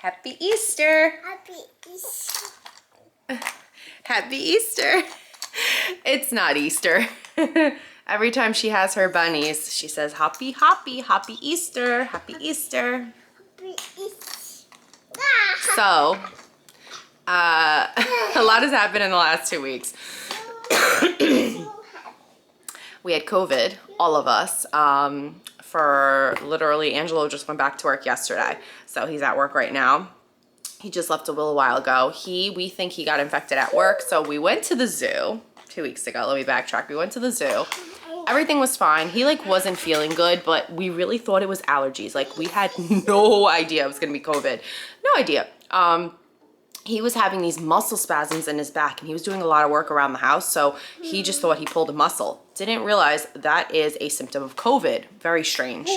Happy Easter. Happy Easter. Happy Easter. It's not Easter. Every time she has her bunnies, she says, happy Easter, happy Easter. Happy Easter. So, a lot has happened in the last 2 weeks. We had COVID, all of us, for literally, Angelo just went back to work yesterday. So he's at work right now. He just left a little while ago. We think he got infected at work. So we went to the zoo 2 weeks ago. Let me backtrack. We went to the zoo. Everything was fine. He wasn't feeling good, but we really thought it was allergies. We had no idea it was gonna be COVID. No idea. He was having these muscle spasms in his back and he was doing a lot of work around the house. So he just thought he pulled a muscle. Didn't realize that is a symptom of COVID. Very strange.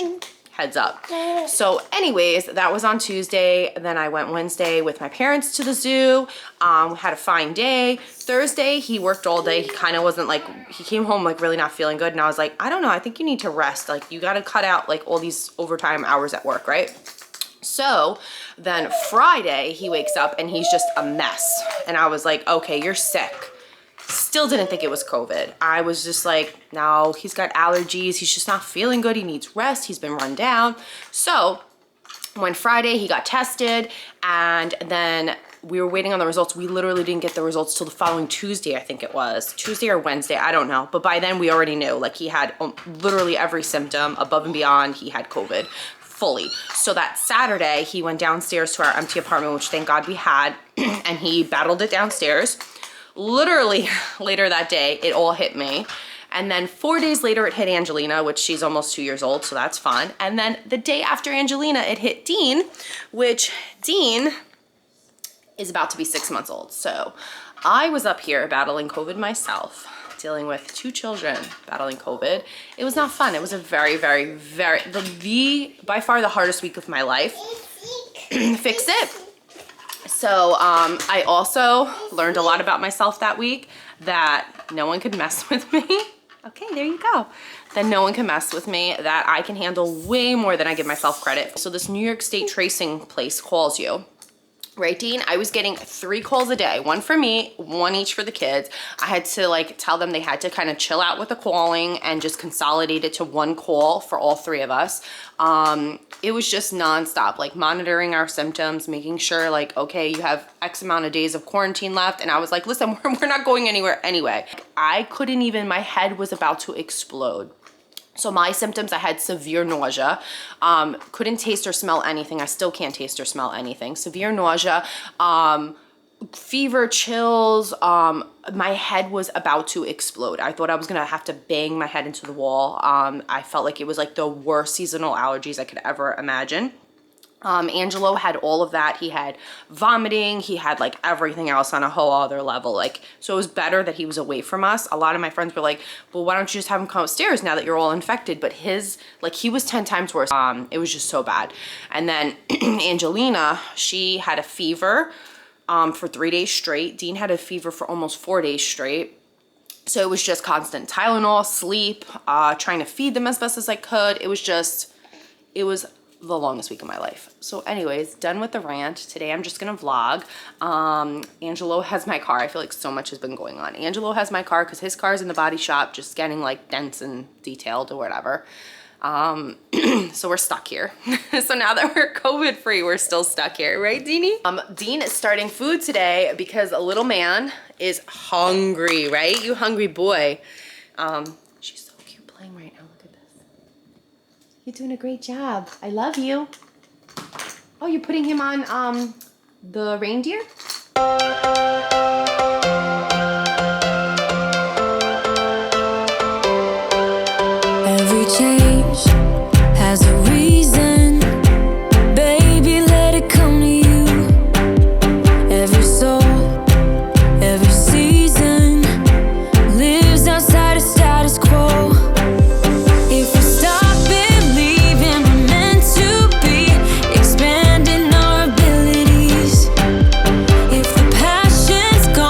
Heads up. So anyways, that was on Tuesday. Then I went Wednesday with my parents to the zoo. Had a fine day. Thursday, he worked all day. He kind of wasn't he came home really not feeling good. And I was like, I don't know. I think you need to rest. You got to cut out all these overtime hours at work, right? So then Friday, he wakes up and he's just a mess. And I was like, okay, you're sick. Still didn't think it was COVID. I was just like, no, he's got allergies. He's just not feeling good. He needs rest. He's been run down. So when Friday, he got tested and then we were waiting on the results. We literally didn't get the results till the following Tuesday, I think it was. Tuesday or Wednesday, I don't know. But by then we already knew, he had literally every symptom above and beyond. He had COVID fully. So that Saturday, he went downstairs to our empty apartment, which thank God we had, and he battled it downstairs. Literally later that day, it all hit me. And then 4 days later, it hit Angelina, which she's almost 2 years old, so that's fun. And then the day after Angelina, it hit Dean, which Dean is about to be 6 months old. So I was up here battling COVID myself, dealing with 2 children battling COVID. It was not fun. It was a very, very, very, by far the hardest week of my life. Fix it. So I also learned a lot about myself that week, that no one could mess with me. Okay, there you go. That no one can mess with me, that I can handle way more than I give myself credit. So this New York State tracing place calls you. Right, Dean? I was getting 3 calls a day, 1 for me, 1 each for the kids. I had to tell them they had to kind of chill out with the calling and just consolidate it to 1 call for all 3 of us. It was just nonstop, monitoring our symptoms, making sure okay, you have X amount of days of quarantine left. And I was like, listen, we're not going anywhere anyway. I couldn't even, my head was about to explode. So my symptoms, I had severe nausea, couldn't taste or smell anything. I still can't taste or smell anything. Severe nausea, fever, chills, my head was about to explode. I thought I was gonna have to bang my head into the wall. I felt like it was the worst seasonal allergies I could ever imagine. Angelo had all of that. He had vomiting. He had everything else on a whole other level. So it was better that he was away from us. A lot of my friends were like, well, why don't you just have him come upstairs now that you're all infected? But he was 10 times worse. It was just so bad. And then Angelina, she had a fever, for 3 days straight. Dean had a fever for almost 4 days straight. So it was just constant Tylenol, sleep, trying to feed them as best as I could. It was the longest week of my life. So anyways, done with the rant. Today I'm just gonna vlog. Angelo has my car. I feel like so much has been going on. Angelo has my car because his car's in the body shop just getting dents and detailed or whatever. So we're stuck here. So now that we're COVID free, we're still stuck here, right, Deanie? Dean is starting food today because a little man is hungry, right? You hungry boy. She's so cute playing right now. Look at this. You're doing a great job. I love you. Oh, you're putting him on the reindeer? Every change has a reason. Baby, let it come to you. Every soul, every season lives outside of status quo. If we stop believing we're meant to be, expanding our abilities. If the passion's gone,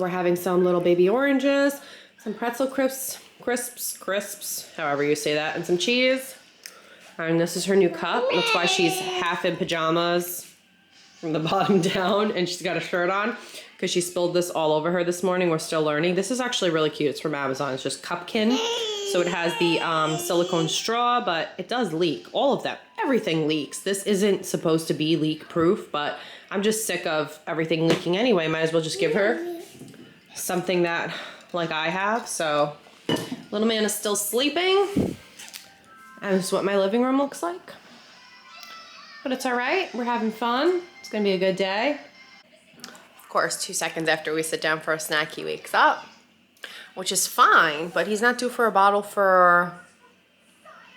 We're having some little baby oranges, some pretzel crisps, however you say that, and some cheese. And this is her new cup. That's why she's half in pajamas from the bottom down, and she's got a shirt on because she spilled this all over her this morning. We're still learning. This is actually really cute. It's from Amazon. It's just Cupkin. So it has the silicone straw, but it does leak. All of them. Everything leaks. This isn't supposed to be leak proof, but I'm just sick of everything leaking anyway. Might as well just give her something that like I have. So little man is still sleeping. And this is what my living room looks like. But it's all right. We're having fun. It's gonna be a good day. Of course, 2 seconds after we sit down for a snack, he wakes up, which is fine, but he's not due for a bottle for,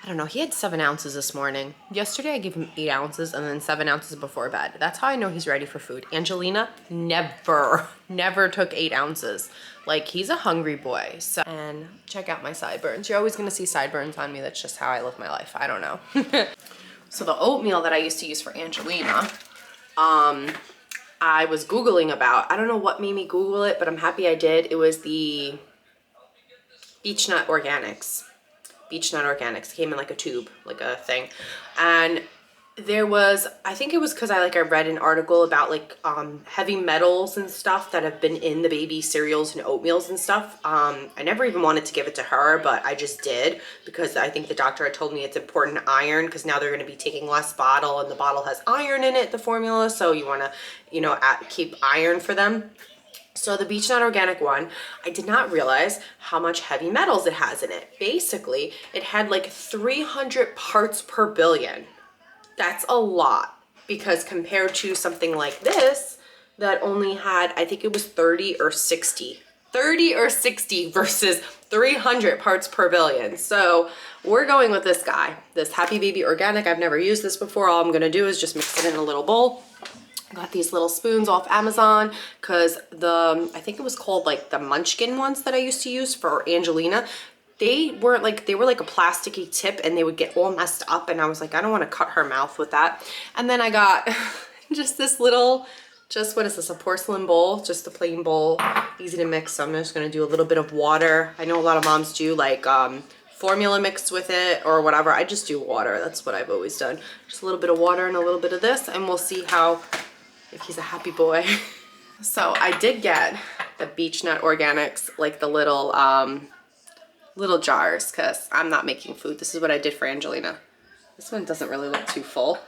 I don't know, he had 7 ounces this morning. Yesterday I gave him 8 ounces and then 7 ounces before bed. That's how I know he's ready for food. Angelina never took 8 ounces. Like, he's a hungry boy. So, and check out my sideburns. You're always gonna see sideburns on me. That's just how I live my life. I don't know. So the oatmeal that I used to use for Angelina, I was Googling about. I don't know what made me Google it, but I'm happy I did. It was the Beech Nut Organics. Beech Nut Organics. It came in like a tube, like a thing. And there was, I think it was because I read an article about like heavy metals and stuff that have been in the baby cereals and oatmeals and stuff. I never even wanted to give it to her, but I just did because I think the doctor had told me it's important iron, because now they're going to be taking less bottle and the bottle has iron in it, the formula. So you want to, you know, keep iron for them. So the Beech Nut Organic one, I did not realize how much heavy metals it has in it. Basically, it had like 300 parts per billion. That's a lot, because compared to something like this that only had, I think it was 30 or 60 versus 300 parts per billion. So we're going with this guy, this Happy Baby Organic. I've never used this before. All I'm gonna do is just mix it in a little bowl. Got these little spoons off Amazon because I think it was called like the Munchkin ones that I used to use for Angelina. They were like a plasticky tip and they would get all messed up, and I was like, I don't want to cut her mouth with that. And then I got just this little, what is this, a porcelain bowl, just a plain bowl, easy to mix. So I'm just going to do a little bit of water. I know a lot of moms do like formula mixed with it or whatever. I just do water. That's what I've always done. Just a little bit of water and a little bit of this, and we'll see if he's a happy boy. So I did get the Beech Nut Organics, like the little jars, because I'm not making food. This is what I did for Angelina. This one doesn't really look too full.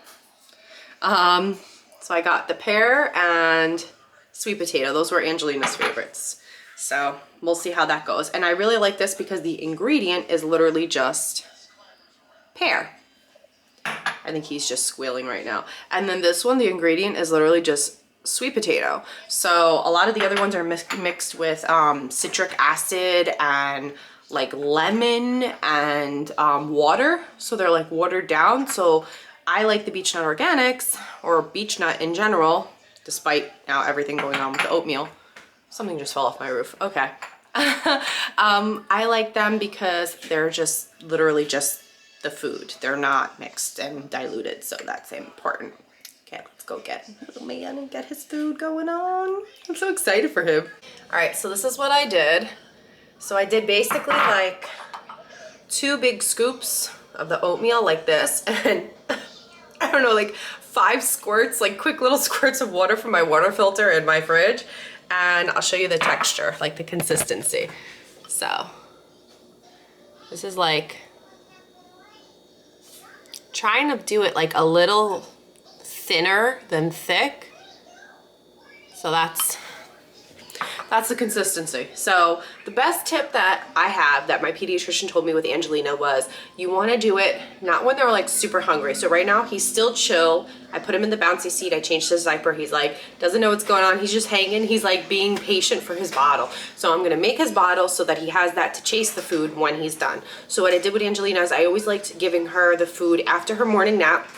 So I got the pear and sweet potato. Those were Angelina's favorites. So we'll see how that goes. And I really like this because the ingredient is literally just pear. I think he's just squealing right now. And then this one, the ingredient is literally just sweet potato. So a lot of the other ones are mixed with citric acid and like lemon and water, so they're like watered down. So I like the Beech Nut Organics, or beech nut in general, despite now everything going on with the oatmeal. Something just fell off my roof. Okay. I like them because they're just literally just the food. They're not mixed and diluted, so that's important. Okay, let's go get little man and get his food going on. I'm so excited for him. All right, so this is what I did. So I did basically like 2 big scoops of the oatmeal like this, and I don't know, like 5 squirts, like quick little squirts of water from my water filter in my fridge. And I'll show you the texture, like the consistency. So this is like, trying to do it like a little thinner than thick. So that's the consistency. So the best tip that I have that my pediatrician told me with Angelina was you want to do it not when they're like super hungry. So right now he's still chill. I put him in the bouncy seat. I changed his diaper. He's like, doesn't know what's going on. He's just hanging. He's like being patient for his bottle. So I'm going to make his bottle so that he has that to chase the food when he's done. So what I did with Angelina is I always liked giving her the food after her morning nap.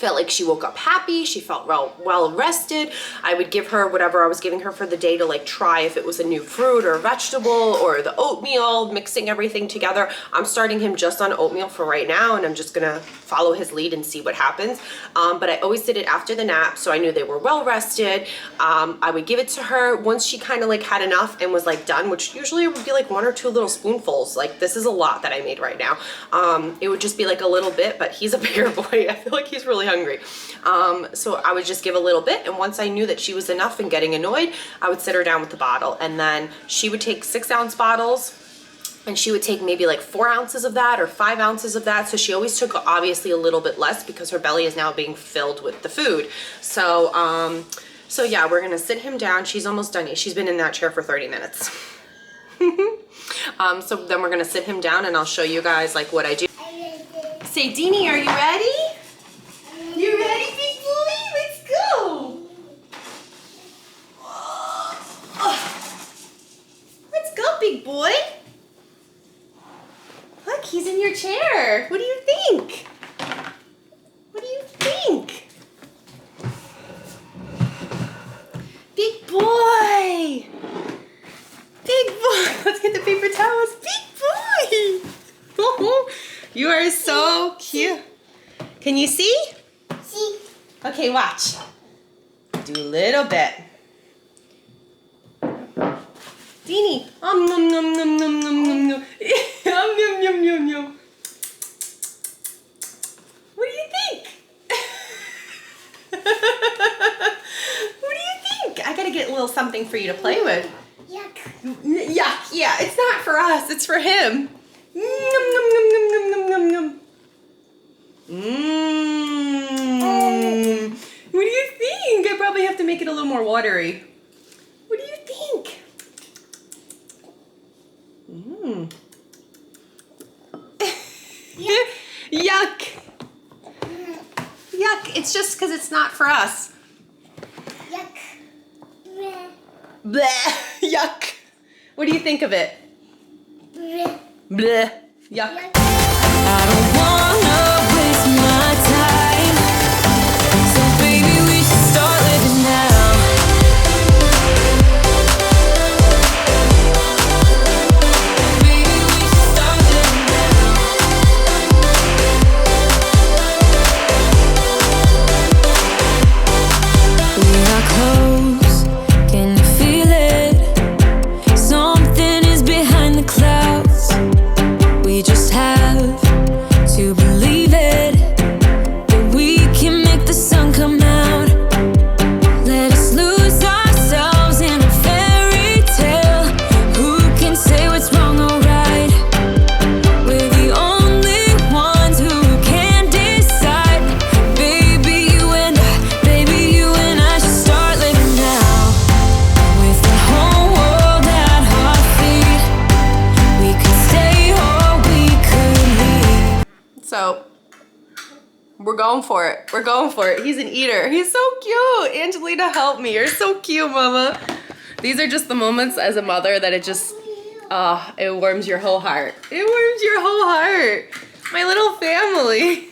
felt like she woke up happy. She felt well rested. I would give her whatever I was giving her for the day to like try if it was a new fruit or vegetable or the oatmeal, mixing everything together. I'm starting him just on oatmeal for right now, and I'm just gonna follow his lead and see what happens. But I always did it after the nap, so I knew they were well rested. I would give it to her once she kind of like had enough and was like done, which usually it would be like 1 or 2 little spoonfuls. Like this is a lot that I made right now. It would just be like a little bit, but he's a bigger boy. I feel like he's really hungry. So I would just give a little bit, and once I knew that she was enough and getting annoyed, I would sit her down with the bottle, and then she would take 6-ounce bottles, and she would take maybe like 4 ounces of that or 5 ounces of that. So she always took obviously a little bit less because her belly is now being filled with the food. So, so yeah, we're gonna sit him down. She's almost done. She's been in that chair for 30 minutes. So then we're gonna sit him down and I'll show you guys like what I do. Say, Deanie, are you ready? You ready, big boy? Let's go. Let's go, big boy. Look, he's in your chair. What do you think? What do you think? Big boy. Big boy. Let's get the paper towels. Big boy. You are so cute. Can you see? See. Okay, watch. Do a little bit. Deanie. Nom nom nom nom nom nom nom. Nom nom nom nom nom. What do you think? What do you think? I gotta get a little something for you to play with. Yuck. Yuck, yeah, it's not for us, it's for him. Nom nom nom nom nom nom nom nom. What do you think? I probably have to make it a little more watery. What do you think? Yuck. Yuck. It's just because it's not for us. Yuck. Bleh. Bleh. Yuck. What do you think of it? Bleh. Bleh. Yuck. Yuck. I don't wanna waste my time, so baby we should start living now. Baby we should start living now. We are close, can you feel it? Something is behind the clouds. We just have to believe it, that we can make the sun come out. Let us lose ourselves in a fairy tale. Who can say what's wrong or right? We're the only ones who can decide. Baby, you and I should start living now. With the whole world at our feet, we could stay or we could leave. So, we're going for it. We're going for it. He's an eater. He's so cute. Angelina, help me. You're so cute, mama. These are just the moments as a mother that it just, it warms your whole heart. It warms your whole heart. My little family.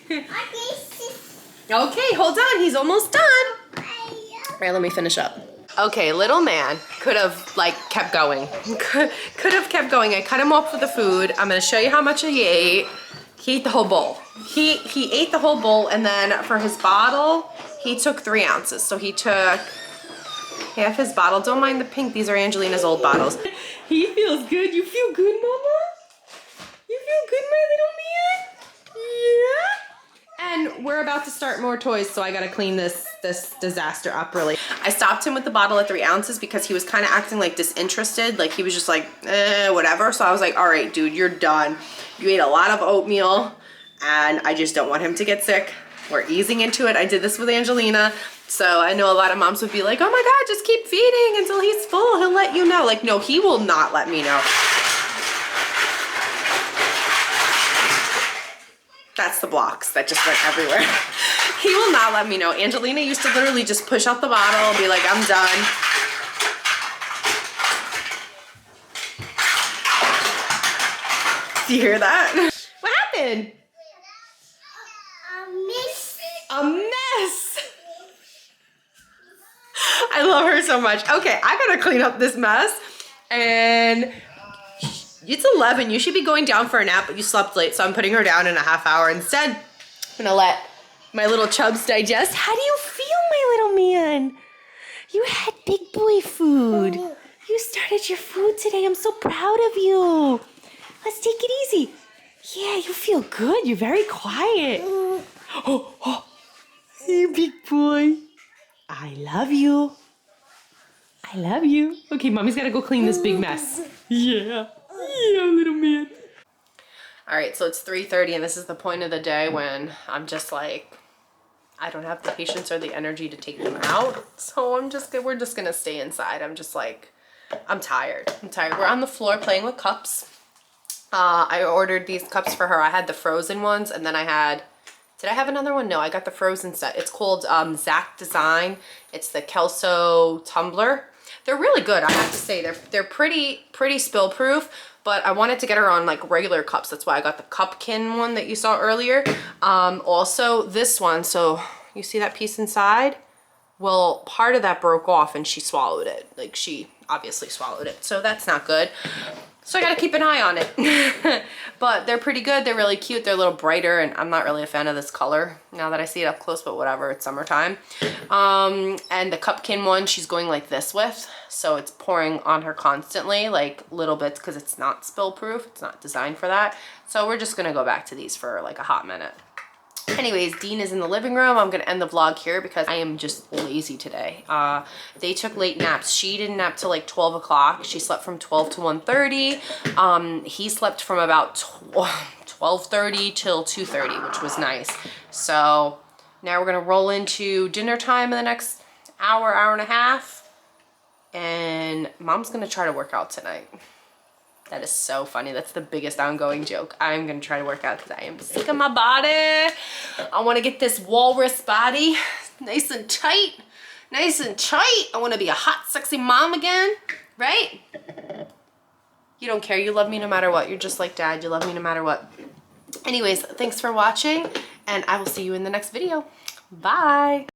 Okay, hold on. He's almost done. All right, let me finish up. Okay, little man could have like kept going. Could have kept going. I cut him off with the food. I'm gonna show you how much he ate. He ate the whole bowl. He ate the whole bowl, and then for his bottle, he took 3 ounces. So he took half his bottle. Don't mind the pink. These are Angelina's old bottles. He feels good. You feel good, mama? You feel good, my little man? Yeah. And we're about to start more toys, so I gotta clean this disaster up really. I stopped him with the bottle at 3 ounces because he was kind of acting like disinterested. Like he was just like, whatever. So I was like, all right, dude, you're done. You ate a lot of oatmeal and I just don't want him to get sick. We're easing into it. I did this with Angelina. So I know a lot of moms would be like, oh my God, just keep feeding until he's full. He'll let you know. Like, no, he will not let me know. That's the blocks that just went everywhere. He will not let me know. Angelina used to literally just push out the bottle and be like, I'm done. Do you hear that? What happened? A mess. A mess. I love her so much. Okay, I gotta clean up this mess. And it's 11. You should be going down for a nap, but you slept late, so I'm putting her down in a half hour. Instead, I'm gonna let my little chubs digest. How do you feel, my little man? You had big boy food. You started your food today. I'm so proud of you. Let's take it easy. Yeah, you feel good. You're very quiet. Oh, hey, big boy. I love you. I love you. Okay, mommy's gotta go clean this big mess. Yeah, little man. All right, so it's 3:30 and this is the point of the day when I'm just like, I don't have the patience or the energy to take them out. So we're just gonna stay inside. I'm just like, I'm tired. We're on the floor playing with cups. I ordered these cups for her. I had the frozen ones and then did I have another one? No, I got the frozen set. It's called Zac Design. It's the Kelso tumbler. They're really good, I have to say. They're pretty spill proof, but I wanted to get her on like regular cups. That's why I got the Cupkin one that you saw earlier. Also this one, so you see that piece inside? Well, part of that broke off and she swallowed it. Like she obviously swallowed it, so that's not good. So I gotta keep an eye on it. But they're pretty good, they're really cute, they're a little brighter, and I'm not really a fan of this color now that I see it up close, but whatever, it's summertime. And the Cupkin one, she's going like this with, so it's pouring on her constantly, like little bits, because it's not spill proof, it's not designed for that. So we're just gonna go back to these for like a hot minute. Anyways, Dean is in the living room. I'm gonna end the vlog here because I am just lazy today. They took late naps. She didn't nap till like 12 o'clock. She slept from 12 to 1:30. He slept from about 12:30 till 2:30, which was nice. So now we're gonna roll into dinner time in the next hour and a half. And mom's gonna try to work out tonight. That is so funny. That's the biggest ongoing joke. I'm gonna try to work out because I am sick of my body. I wanna get this walrus body nice and tight. Nice and tight. I wanna be a hot, sexy mom again, right? You don't care, you love me no matter what. You're just like dad, you love me no matter what. Anyways, thanks for watching and I will see you in the next video. Bye.